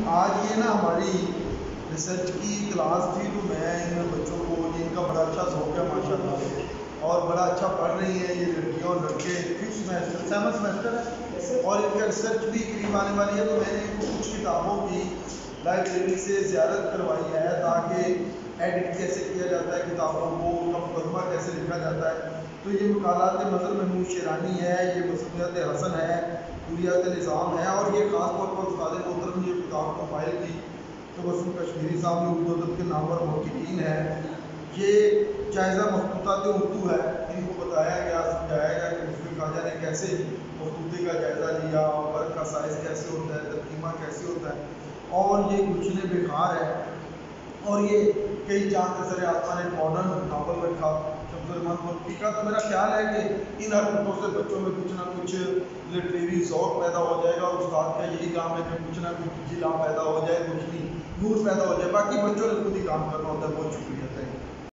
آج یہ نا ہماری ریسرچ کی کلاس تھی، تو میں ان بچوں کو، جن کا بڑا اچھا ذوق ہے ماشاء اللہ اور بڑا اچھا پڑھ رہی ہیں، یہ لڑکیاں اور لڑکے 5th سیمسٹر 7th سیمسٹر ہے اور ان کا ریسرچ بھی قریب آنے والی ہے، تو میں نے ان کو کچھ کتابوں کی لائبریری سے زیارت کروائی ہے تاکہ ایڈٹ کیسے کیا جاتا ہے کتابوں کو، ان کا مقدمہ کیسے لکھا جاتا ہے۔ تو یہ مقالات مظہر محمود شیرانی ہے، یہ مصنوعات حسن ہے، کلیات نظام ہے، اور یہ خاص طور پر استاد محترم نے کتاب کو فائل کی تبسم کشمیری صاحب نے اردو ادب کے نامور محققین ہیں۔ یہ جائزہ مخطوطات اردو ہے، ان کو بتایا گیا، سمجھایا گیا کہ مشفق خواجہ نے کیسے مخطوطے کا جائزہ لیا، ورق کا سائز کیسے ہوتا ہے، ترجمہ کیسے ہوتا ہے، اور یہ گلشن بخار ہے، اور یہ کئی چاند اثر آسمان نے ماڈرن ناول رکھا شمس الرحمان ملکی کا۔ تو میرا خیال ہے کہ ان حرکتوں سے بچوں میں کچھ نہ کچھ لٹریری ذوق پیدا ہو جائے گا، اور استاد کا یہی کام ہے کہ کچھ نہ کچھ جلا پیدا ہو جائے، روشنی نور پیدا ہو جائے، باقی بچوں نے خود ہی کام کرنا ہوتا ہے۔ بہت شکریہ، تھینک یو۔